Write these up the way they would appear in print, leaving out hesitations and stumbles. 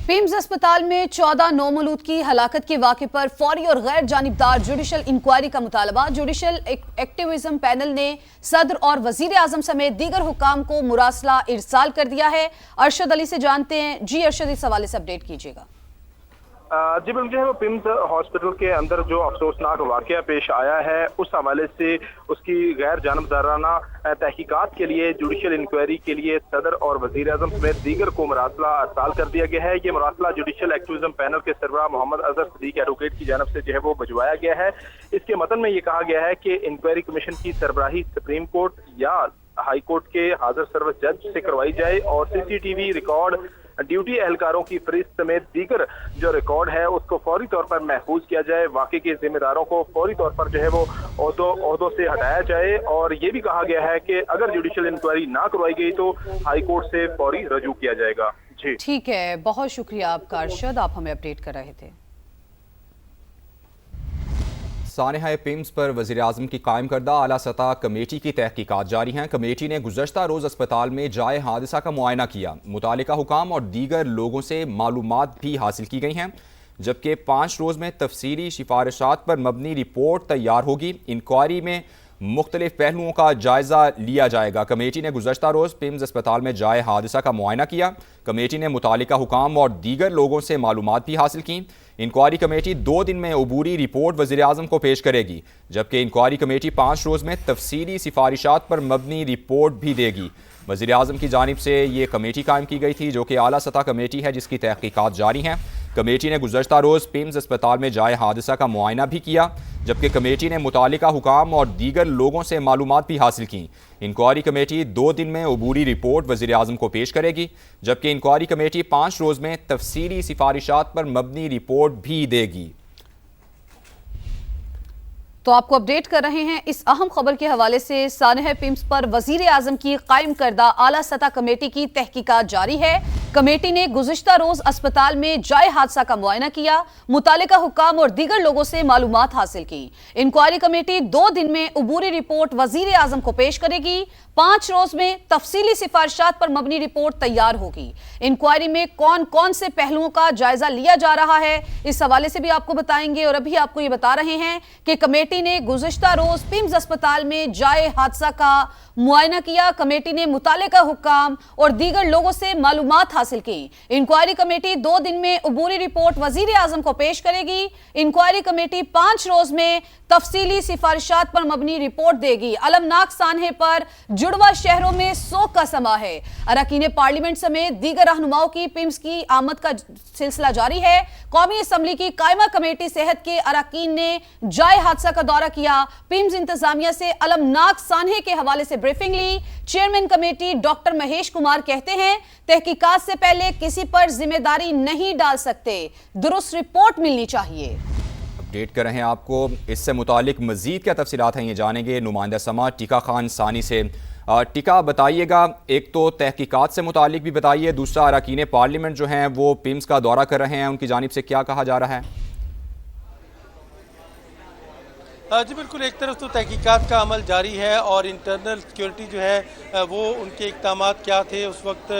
PIMS अस्पताल में 14 नौमौलूद की हलाकत के वाक़े पर फौरी और गैर जानिबदार जुडिशल इंक्वायरी का मुतालबा। जुडिशल एक्टिविज्म पैनल ने सदर और वजीर आजम समेत दीगर हुक्काम को मुरासला इरसाल कर दिया है। अरशद अली से जानते हैं। जी अरशद, इस हवाले से अपडेट कीजिएगा। जी बिल्कुल, जो है वो पिम्स हॉस्पिटल के अंदर जो अफसोसनाक वाक़या पेश आया है उस हवाले से उसकी गैर जानबदाराना तहकीकात के लिए जुडिशल इंक्वायरी के लिए सदर और वज़ीर आज़म समेत दीगर को मुरासला अरसाल कर दिया गया है। ये मुरासला जुडिशल एक्टिविज्म पैनल के सरबराह मोहम्मद अजहर सदीक एडवोकेट की जानब से जो है वो भिजवाया गया है। इसके मतन में ये कहा गया है कि इंक्वायरी कमीशन की सरबराही सुप्रीम कोर्ट या हाई कोर्ट के हाजिर सर्विस जज से करवाई जाए और CCTV रिकॉर्ड, ड्यूटी एहलकारों की फरिस्त समेत दीगर जो रिकॉर्ड है उसको फौरी तौर पर महफूज किया जाए। वाकई के जिम्मेदारों को फौरी तौर पर जो है वो ओहदों से हटाया जाए। और ये भी कहा गया है कि अगर जुडिशल इंक्वायरी ना करवाई गई तो हाई कोर्ट से फौरी रजू किया जाएगा। जी ठीक है, बहुत शुक्रिया आपका अरशद, आप हमें अपडेट कर रहे थे। सानहा पिम्स पर वज़ीर आज़म की कायम करदा आला सतह कमेटी की तहकीकात जारी हैं। कमेटी ने गुज़श्ता रोज़ अस्पताल में जाए हादसा का मुआयना किया। मुतालिका हुकाम और दीगर लोगों से मालूमात भी हासिल की गई हैं, जबकि 5 रोज़ में तफसीली सिफारिशात पर मबनी रिपोर्ट तैयार होगी। इंक्वायरी में मुख्तलिफ पहलुओं का जायज़ा लिया जाएगा। कमेटी ने गुज़श्ता रोज़ पिम्स अस्पताल में जाए हादसा का मुआयना किया। कमेटी ने मुतालिका हुकाम और दीगर लोगों से मालूमात भी हासिल की। इंक्वायरी कमेटी 2 दिन में अबूरी रिपोर्ट वज़ीर आज़म को पेश करेगी, जबकि इंक्वायरी कमेटी 5 रोज़ में तफसीली सिफारिशात पर मबनी रिपोर्ट भी देगी। वज़ीर आज़म की जानिब से ये कमेटी कायम की गई थी, जो कि आला सतह कमेटी है जिसकी तहकीकात जारी हैं। कमेटी ने गुज़श्ता रोज़ पिम्स अस्पताल में जाए हादसा का मुआयना भी किया, जबकि कमेटी ने मुतालिका हुकाम और दीगर लोगों से मालूमात भी हासिल की। इंक्वायरी कमेटी 2 दिन में अबूरी रिपोर्ट वज़ीर आज़म को पेश करेगी, जबकि इंक्वायरी कमेटी 5 रोज़ में तफसीली सिफारिशात पर मबनी रिपोर्ट भी देगी। तो आपको अपडेट कर रहे हैं इस अहम खबर के हवाले से। सानहा पिम्स पर वजीर आजम की कायम करदा आला सतह कमेटी की तहकीकात जारी है। कमेटी ने गुज़िश्ता रोज अस्पताल में जाए हादसा का मुआयना किया, मुतालिका हुक्काम और दीगर लोगों से मालूमात हासिल की। इंक्वायरी कमेटी 2 दिन में अबूरी रिपोर्ट वजीर आजम को पेश करेगी। 5 रोज में तफसीली सिफारिशात पर मबनी रिपोर्ट तैयार होगी। इंक्वायरी में कौन कौन से पहलुओं का जायजा लिया जा रहा है, इस हवाले से भी आपको बताएंगे। और अभी आपको ये बता रहे हैं कि कमेटी ने गुज़िश्ता रोज पिम्स अस्पताल में जाए हादसा का मुआयना किया। कमेटी ने मुतालिका हुक्काम और दीगर लोगों से मालूमात हासिल की। इंक्वायरी कमेटी 2 दिन में अबूरी रिपोर्ट वजीर आजम को पेश करेगी। इंक्वायरी कमेटी 5 रोज में तफसीली सिफारिशात पर मबनी रिपोर्ट देगी। अलमनाक सानहे पर जुड़वा शहरों में सोग का समा है। अरकान पार्लियामेंट समेत दीगर रहनुमाओं की पिम्स की आमद का सिलसिला जारी है। कौमी असम्बली की कायमा कमेटी सेहत के अरकान ने जाए हादसा का दौरा किया। पिम्स इंतजामिया से अलमनाक सानहे के हवाले से ब्रीफिंग ली। Chairman committee doctor Mahesh Kumar कहते हैं, तहकीकात से पहले किसी पर जिम्मेदारी नहीं डाल सकते, दुरुस्त रिपोर्ट मिलनी चाहिए। अपडेट कर रहे हैं आपको। इससे मुतालिक मजीद क्या तफसीलात हैं ये जानेंगे नुमाइंदा समा टिका खान सानी से। टिका, बताइएगा, एक तो तहकीकात से मुतालिक भी बताइए, दूसरा अरकान पार्लियामेंट जो हैं वो पिम्स का दौरा कर रहे हैं, उनकी जानिब से क्या कहा जा रहा है? जी बिल्कुल, एक तरफ तो तहकीकात का अमल जारी है और इंटरनल सिक्योरिटी जो है वो उनके इक़दामात क्या थे उस वक्त,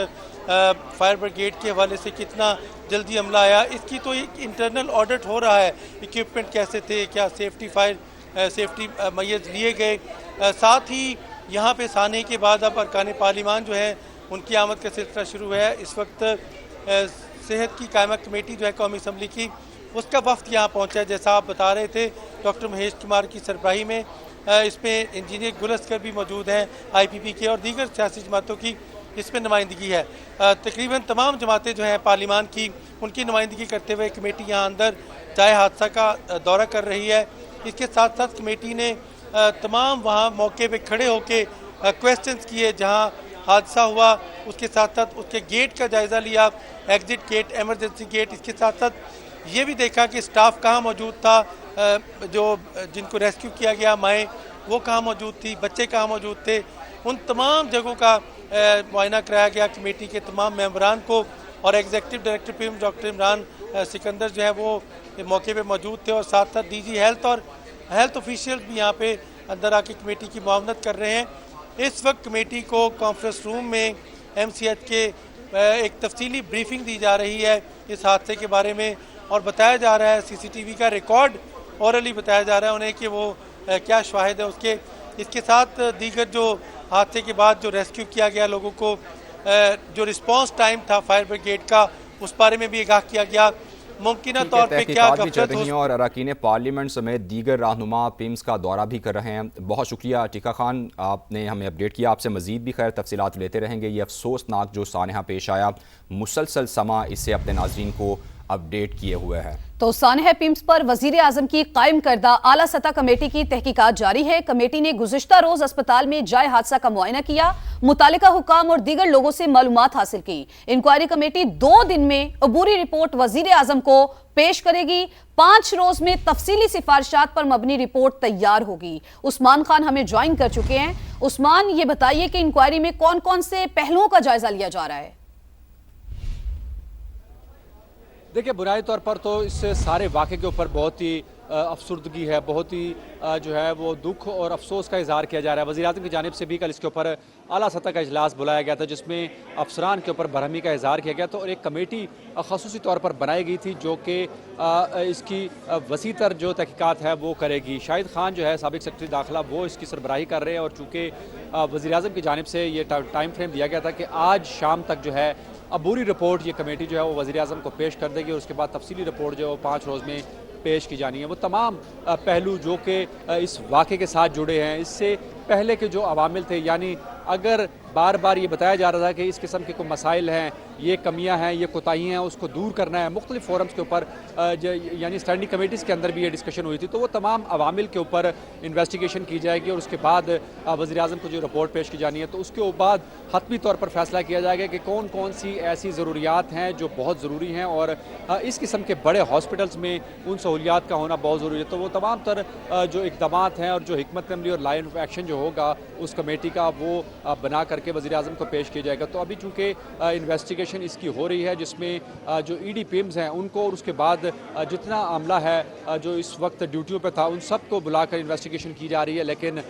फायर ब्रिगेड के हवाले से कितना जल्दी अमला आया, इसकी तो एक इंटरनल ऑडिट हो रहा है। इक्विपमेंट कैसे थे, क्या सेफ्टी मैय्यज लिए गए। साथ ही यहाँ पे साने के बाद अब अरकान पार्लिमान जो है उनकी आमद का सिलसिला शुरू है। इस वक्त सेहत की कायमा कमेटी जो है कौमी असम्बली की, उसका वफ्द यहाँ पहुँचा है। जैसा आप बता रहे थे, डॉक्टर महेश कुमार की सरबराही में इसमें इंजीनियर गुल अस्कर भी मौजूद हैं, IPP के, और दीगर सियासी जमातों की इसमें नुमाइंदगी है। तकरीबन तमाम जमातें जो हैं पार्लिमान की, उनकी नुमाइंदगी करते हुए कमेटी यहाँ अंदर जाए हादसा का दौरा कर रही है। इसके साथ साथ कमेटी ने तमाम वहाँ मौके पे खड़े होके क्वेश्चंस किए जहाँ हादसा हुआ, उसके साथ साथ उसके गेट का जायज़ा लिया, एग्जिट गेट, एमरजेंसी गेट। इसके साथ साथ ये भी देखा कि स्टाफ कहाँ मौजूद था, जो जिनको रेस्क्यू किया गया, माएँ वो कहाँ मौजूद थी, बच्चे कहाँ मौजूद थे। उन तमाम जगहों का मुआयना कराया गया कमेटी के तमाम मेंबरान को। और executive director PIMS doctor Imran Sikandar जो है वो मौके पे मौजूद थे, और साथ साथ DG हेल्थ और हेल्थ ऑफिशियल भी यहाँ पे अंदर आके कमेटी की मुआवनत कर रहे हैं। इस वक्त कमेटी को कॉन्फ्रेंस रूम में MCH के एक तफसीली ब्रीफिंग दी जा रही है इस हादसे के बारे में, और बताया जा रहा है CCTV का रिकॉर्ड औरली बताया जा रहा है उन्हें कि वो क्या शाहिद है उसके। इसके साथ दीगर जो हादसे के बाद जो रेस्क्यू किया गया लोगों को, जो रिस्पांस टाइम था फायर ब्रिगेड का, उस बारे में भी आगाह किया गया। मुमकिन तौर पे क्या गफलत हो। और अरकान पार्लियामेंट समेत दीगर रहनुमा पिम्स का दौरा भी कर रहे हैं। बहुत शुक्रिया टीका खान, आपने हमें अपडेट किया। आपसे मजीद भी खैर तफसीलात लेते रहेंगे। ये अफसोसनाक जो सानहा पेश आया, मुसलसल समा इससे अपने नाजरीन को अपडेट किए हुए है। तो सानहा पिम्स पर वजीर आजम की कायम करदा आला सतह कमेटी की तहकीकात जारी है। कमेटी ने गुज़िश्ता रोज अस्पताल में जाए हादसा का मुआयना किया, मुतालिका हुकाम और दीगर लोगों से मालूमात हासिल की। इंक्वायरी कमेटी 2 दिन में अबूरी रिपोर्ट वजीर आजम को पेश करेगी। 5 रोज में तफसीली सिफारिशात पर मबनी रिपोर्ट तैयार होगी। उस्मान खान हमें ज्वाइन कर चुके हैं। उस्मान, ये बताइए कि इंक्वायरी में कौन कौन से पहलुओं का जायजा लिया जा रहा है? देखिए, बुनियादी तौर पर तो इस सारे वाक़े के ऊपर बहुत ही अफसुर्दगी है, बहुत ही जो है वो दुख और अफसोस का इजहार किया जा रहा है। वज़ीर-ए-आज़म की जानिब से भी कल इसके ऊपर आला सतह का इजलास बुलाया गया था, जिसमें अफसरान के ऊपर बरहमी का इजहार किया गया था और एक कमेटी ख़ुसूसी तौर पर बनाई गई थी जो कि इसकी वसी तर जो तहकीकात है वो करेगी। शाहिद खान जो है साबिक़ सेक्रेटरी दाखिला, वो इसकी सरबराही कर रहे हैं और चूँकि वज़ीर-ए-आज़म की जानिब से ये टाइम फ्रेम दिया गया था कि आज शाम तक जो है अबूरी रिपोर्ट ये कमेटी जो है वो वज़ीर-ए-आज़म को पेश कर देगी और उसके बाद तफसीली रिपोर्ट जो है वो 5 रोज़ में पेश की जानी है। वो तमाम पहलू जो कि इस वाक़े के साथ जुड़े हैं, इससे पहले के जो अवामिल थे, यानी अगर बार बार ये बताया जा रहा था कि इस किस्म के कोई मसाइल हैं, ये कमियां हैं, ये कोताहियाँ हैं, उसको दूर करना है, मुख्तलिफ फोरम्स के ऊपर यानी स्टैंडिंग कमेटीज़ के अंदर भी ये डिस्कशन हुई थी, तो वो तमाम अवामिल के ऊपर इन्वेस्टिगेशन की जाएगी और उसके बाद वज़ीर-ए-आज़म को जो रिपोर्ट पेश की जानी है तो उसके बाद हतमी तौर पर फैसला किया जाएगा कि कौन कौन सी ऐसी ज़रूरियात हैं जो बहुत ज़रूरी हैं और इस किस्म के बड़े हॉस्पिटल्स में उन सहूलियात का होना बहुत ज़रूरी है। तो वो तमाम तर जो इक़दामात हैं और जो हिकमत अमली और लाइन ऑफ एक्शन जो होगा उस कमेटी का, वो बना करके वज़ीर-ए-आज़म को पेश किया जाएगा। तो अभी चूँकि इन्वेस्टिगेशन इसकी हो रही है, जिसमें जो ईडी पिम्स हैं उनको और उसके बाद जितना अमला है जो इस वक्त ड्यूटियों पे था उन सबको बुलाकर इन्वेस्टिगेशन की जा रही है। लेकिन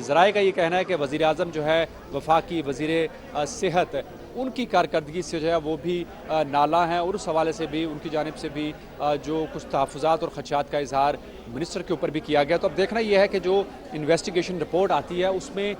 ज़राए का ये कहना है कि वज़ीर-ए-आज़म जो है वफाकी वज़ीर सेहत, उनकी कारकर्दगी से जो है वो भी नाला हैं और उस हवाले से भी उनकी जानिब से भी जो कुछ तहफ़्फ़ुज़ात और ख़दशात का इजहार मिनिस्टर के ऊपर भी किया गया। तो अब देखना यह है कि जो इन्वेस्टिगेशन रिपोर्ट आती है उसमें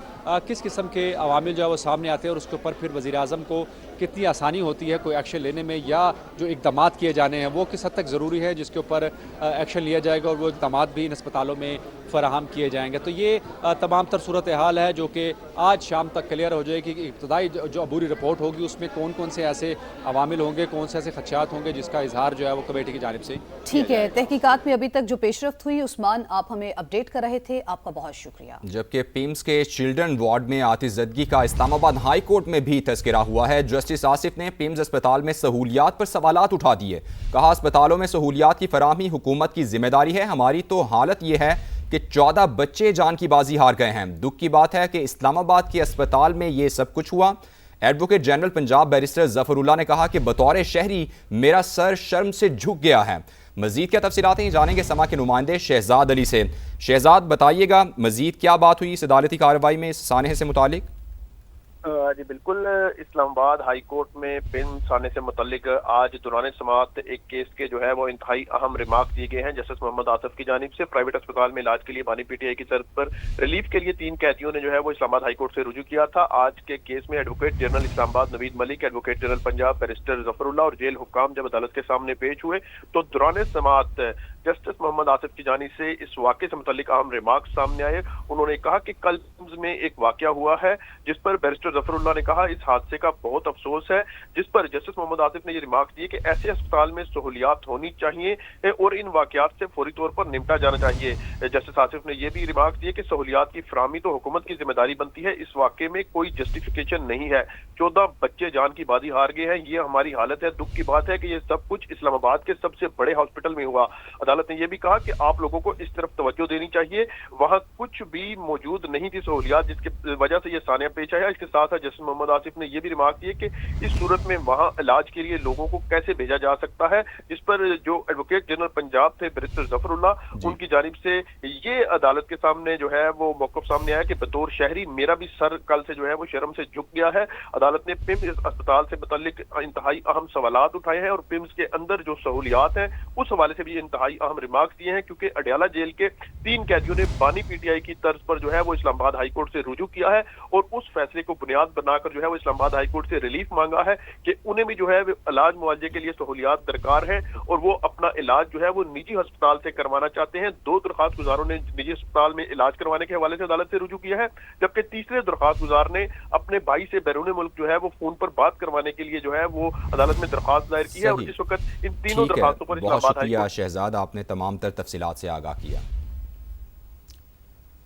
किस किस्म के अवामिल जो है वो सामने आते हैं और उसके ऊपर फिर वज़ीर-ए-आज़म को कितनी आसानी होती है कोई एक्शन लेने में, या जो इक़दामात किए जाने हैं वो किस हद तक ज़रूरी है जिसके ऊपर एक्शन लिया जाएगा और वो इक़दामात भी इन अस्पतालों में फ़राहम किए जाएंगे। तो ये तमाम तर सूरत हाल है जो कि आज शाम तक क्लियर हो जाएगी कि इब्तदाई जो अबूरी रिपोर्ट होगी उसमें कौन कौन से ऐसे अवामिल होंगे, कौन से ऐसे खदशात होंगे जिसका इजहार जो है वो कमेटी की जानिब से। ठीक है, तहकीकात में अभी तक जो पेशरफ्त हुई, उस्मान आप हमें अपडेट कर रहे थे, आपका बहुत शुक्रिया। जबकि पिम्स के चिल्ड्रन वार्ड में आतिशज़दगी का इस्लामाबाद हाई कोर्ट में भी तज़किरा हुआ है। जस्टिस आसिफ ने पिम्स अस्पताल में सहूलियात पर सवालात उठा दिए। कहा, अस्पतालों में सहूलियात की फराहमी हुकूमत की जिम्मेदारी है, हमारी तो हालत ये है कि 14 बच्चे जान की बाजी हार गए हैं। दुख की बात है कि इस्लामाबाद के अस्पताल में ये सब कुछ हुआ। Advocate general Punjab barrister Zafarullah ने कहा कि बतौर शहरी मेरा सर शर्म से झुक गया है। मजीद क्या तफसीलात हैं जानेंगे समा के नुमाइंदे शहजाद अली से। शहजाद, बताइएगा मजीद क्या बात हुई इस अदालती कार्रवाई में इस सानहे से मुतालिक? जी बिल्कुल, इस्लामाबाद हाई कोर्ट में पिम्स साने से मुतल्लिक आज दौरान समाअत एक केस के जो है वो इंतहाई अहम रिमार्क दिए गए हैं। जस्टिस मोहम्मद आसिफ की जानिब से प्राइवेट अस्पताल में इलाज के लिए बानी पीटीआई की तर्ज पर रिलीफ के लिए 3 कैदियों ने जो है वो इस्लामाबाद हाई कोर्ट से रुजू किया था। आज के केस में advocate general Islamabad Naveed Malik, advocate general Punjab barrister Zafarullah और जेल हुक्काम जब अदालत के सामने पेश हुए तो दौरान समाअत जस्टिस मोहम्मद आसिफ की जानिब से इस वाक़े से मुतल्लिक अहम रिमार्क सामने आए। उन्होंने कहा कि कल में एक वाक़या हुआ है जिस पर बैरिस्टर ज़फ़रुल्लाह ने कहा इस हादसे का बहुत अफसोस है, जिस पर जस्टिस मोहम्मद आसिफ ने ये रिमार्क दिए कि ऐसे अस्पताल में सहूलियात होनी चाहिए और इन वाक़यात से फौरी तौर पर निपटा जाना चाहिए। जस्टिस आसिफ ने यह भी रिमार्क दिए कि सहूलियात की फराहमी तो हुकूमत की जिम्मेदारी बनती है, इस वाक़े में कोई जस्टिफिकेशन नहीं है। 14 बच्चे जान की बाजी हार गए हैं, ये हमारी हालत है। दुख की बात है कि ये सब कुछ इस्लामाबाद के सबसे बड़े हॉस्पिटल में हुआ। अदालत ने यह भी कहा कि आप लोगों को इस तरफ तवज्जो देनी चाहिए, वहां कुछ भी मौजूद नहीं थी सहूलियात जिसकी वजह से ये सानिया पेश आया। इसके साथ کہا تھا جسٹس محمد آصف نے یہ بھی ریمارک کی ہے کہ اس صورت میں وہاں علاج کے لیے لوگوں کو کیسے بھیجا جا سکتا ہے، جس پر جو ایڈوکیٹ جنرل پنجاب تھے بیرسٹر ظفر اللہ، ان کی جانب سے یہ عدالت کے سامنے جو ہے وہ موقف سامنے آیا کہ بطور شہری میرا بھی سر کل سے جو ہے وہ شرم سے جھک گیا ہے۔ عدالت نے پیمز اسپتال سے متعلق انتہائی اہم سوالات اٹھائے ہیں اور پیمز کے اندر جو سہولیات ہیں اس حوالے سے بھی انتہائی اہم ریمارکس دیے ہیں، کیونکہ اڈیالہ جیل کے 3 قیدیوں نے بانی پی ٹی آئی کی طرز پر جو ہے وہ اسلام آباد ہائی کورٹ سے رجوع کیا ہے اور اس فیصلے کو بنیاد بنا کر جو ہے وہ اسلام آباد ہائی کورٹ سے ریلیف مانگا ہے کہ انہیں بھی جو ہے علاج معالجے کے لیے سہولیات درکار ہیں اور وہ اپنا علاج جو ہے وہ نجی ہسپتال سے کروانا چاہتے ہیں۔ 2 درخواست گزاروں نے نجی ہسپتال میں علاج کروانے کے حوالے سے عدالت سے رجوع کیا ہے، جبکہ تیسرے درخواست گزار نے اپنے بھائی سے بیرون ملک جو ہے وہ فون پر بات کروانے کے لیے جو ہے وہ عدالت میں درخواست دائر کی ہے اور اس وقت ان تینوں درخواستوں پر اسلام بہت آباد ہائی شکریہ کورٹ شہزاد، آپ نے تمام تر تفصیلات سے آگاہ کیا۔